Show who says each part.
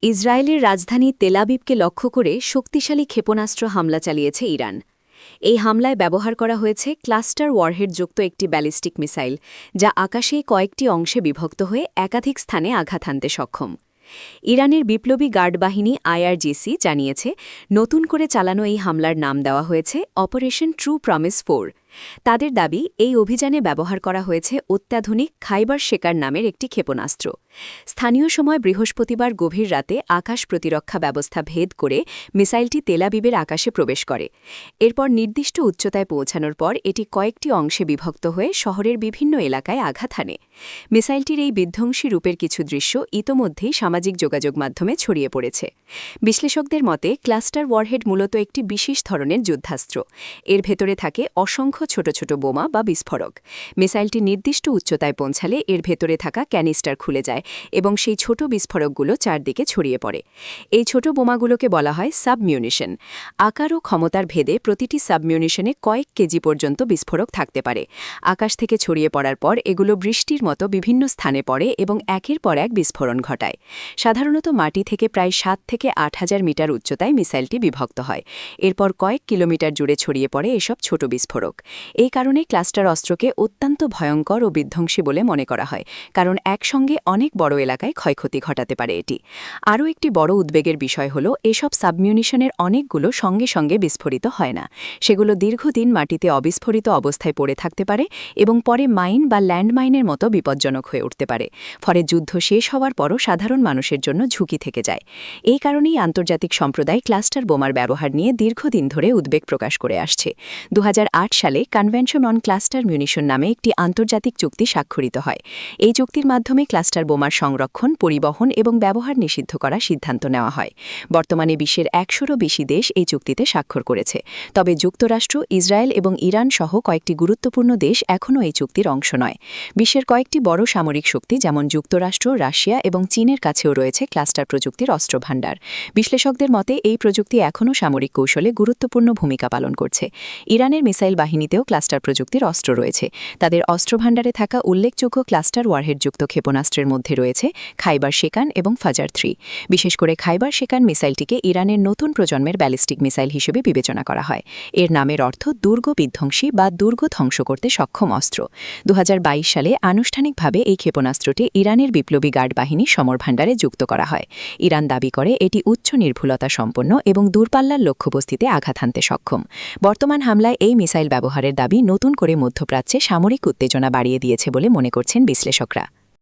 Speaker 1: ইসরায়েলের রাজধানী তেলাবিবকে লক্ষ্য করে শক্তিশালী ক্ষেপণাস্ত্র হামলা চালিয়েছে ইরান। এই হামলায় ব্যবহার করা হয়েছে ক্লাস্টার ওয়ারহেডযুক্ত একটি ব্যালিস্টিক মিসাইল, যা আকাশেই কয়েকটি অংশে বিভক্ত হয়ে একাধিক স্থানে আঘাত হানতে সক্ষম। ইরানের বিপ্লবী গার্ড বাহিনী IRGC জানিয়েছে, নতুন করে চালানো এই হামলার নাম দেওয়া হয়েছে অপারেশন ট্রু প্রমিস 4। তাদের দাবি, এই অভিযানে ব্যবহার করা হয়েছে অত্যাধুনিক খাইবার শেকার নামের একটি ক্ষেপণাস্ত্র। স্থানীয় সময় বৃহস্পতিবার গভীর রাতে আকাশ প্রতিরক্ষা ব্যবস্থা ভেদ করে মিসাইলটি তেলাবিবের আকাশে প্রবেশ করে। এরপর নির্দিষ্ট উচ্চতায় পৌঁছানোর পর এটি কয়েকটি অংশে বিভক্ত হয়ে শহরের বিভিন্ন এলাকায় আঘাত হানে। মিসাইলটির এই বিধ্বংসী রূপের কিছু দৃশ্য ইতোমধ্যেই সামাজিক যোগাযোগ মাধ্যমে ছড়িয়ে পড়েছে। বিশ্লেষকদের মতে, ক্লাস্টার ওয়ারহেড মূলত একটি বিশেষ ধরনের যুদ্ধাস্ত্র। এর ভেতরে থাকে অসংখ্য ছোট ছোট বোমা বা বিস্ফোরক। মিসাইলটি নির্দিষ্ট উচ্চতায় পৌঁছালে এর ভেতরে থাকা ক্যানিস্টার খুলে যায় এবং সেই ছোট বিস্ফোরকগুলো চারদিকে ছড়িয়ে পড়ে। এই ছোট বোমাগুলোকে বলা হয় সাবমিউনিশন। আকার ও ক্ষমতার ভেদে প্রতিটি সাবমিউনিশনে কয়েক কেজি পর্যন্ত বিস্ফোরক থাকতে পারে। আকাশ থেকে ছড়িয়ে পড়ার পর এগুলো বৃষ্টির মতো বিভিন্ন স্থানে পড়ে এবং একের পর এক বিস্ফোরণ ঘটায়। সাধারণত মাটি থেকে প্রায় ৭ থেকে ৮,০০০ মিটার উচ্চতায় মিসাইলটি বিভক্ত হয়। এরপর কয়েক কিলোমিটার জুড়ে ছড়িয়ে পড়ে এসব ছোট বিস্ফোরক। এই কারণে ক্লাস্টার অস্ত্রকে অত্যন্ত ভয়ঙ্কর ও বিধ্বংসী বলে মনে করা হয়, কারণ একসঙ্গে অনেক বড় এলাকায় ক্ষয়ক্ষতি ঘটাতে পারে এটি। আরও একটি বড় উদ্বেগের বিষয় হল, এসব সাবমিউনিশনের অনেকগুলো সঙ্গে সঙ্গে বিস্ফোরিত হয় না। সেগুলো দীর্ঘদিন মাটিতে অবিস্ফোরিত অবস্থায় পড়ে থাকতে পারে এবং পরে মাইন বা ল্যান্ডমাইনের মতো বিপজ্জনক হয়ে উঠতে পারে। ফলে যুদ্ধ শেষ হওয়ার পরও সাধারণ মানুষের জন্য ঝুঁকি থেকে যায়। এই কারণেই আন্তর্জাতিক সম্প্রদায় ক্লাস্টার বোমার ব্যবহার নিয়ে দীর্ঘদিন ধরে উদ্বেগ প্রকাশ করে আসছে। 2008 সালে কনভেনশন অন ক্লাস্টার মিউনিশন নামে একটি আন্তর্জাতিক চুক্তি স্বাক্ষরিত হয়। এই চুক্তির মাধ্যমে ক্লাস্টার বোমার সংরক্ষণ, পরিবহন এবং ব্যবহার নিষিদ্ধ করার সিদ্ধান্ত নেওয়া হয়। বর্তমানে বিশ্বের 100-ও বেশি দেশ এই চুক্তিতে স্বাক্ষর করেছে। তবে যুক্তরাষ্ট্র, ইসরায়েল এবং ইরান সহ কয়েকটি গুরুত্বপূর্ণ দেশ এখনও এই চুক্তির অংশ নয়। বিশ্বের কয়েকটি বড় সামরিক শক্তি যেমন যুক্তরাষ্ট্র, রাশিয়া এবং চীনের কাছেও রয়েছে ক্লাস্টার প্রযুক্তির অস্ত্রভাণ্ডার। বিশ্লেষকদের মতে, এই প্রযুক্তি এখনও সামরিক কৌশলে গুরুত্বপূর্ণ ভূমিকা পালন করছে। ইরানের মিসাইল বাহিনীতেও ক্লাস্টার প্রযুক্তির অস্ত্র রয়েছে। তাদের অস্ত্রভাণ্ডারে থাকা উল্লেখযোগ্য ক্লাস্টার ওয়ারহেডযুক্ত ক্ষেপণাস্ত্রের মধ্যে রয়েছে খাইবার শেকান এবং ফাজার 3। বিশেষ করে খাইবার শেকান মিসাইলটিকে ইরানের নতুন প্রজন্মের ব্যালিস্টিক মিসাইল হিসেবে বিবেচনা করা হয়। এর নামের অর্থ দুর্গ বিধ্বংসী বা দুর্গ ধ্বংস করতে সক্ষম অস্ত্র। 2022 সালে আনুষ্ঠানিকভাবে এই ক্ষেপণাস্ত্রটি ইরানের বিপ্লবী গার্ড বাহিনীর সমরভাণ্ডারে যুক্ত করা হয়। ইরান দাবি করে এটি উচ্চ নির্ভুলতা সম্পন্ন এবং দূরপাল্লার লক্ষ্যবস্তিতে আঘাত হানতে সক্ষম। বর্তমান হামলায় এই মিসাইল ব্যবহারের দাবি নতুন করে মধ্যপ্রাচ্যে সামরিক উত্তেজনা বাড়িয়ে দিয়েছে বলে মনে করছেন বিশ্লেষকরা।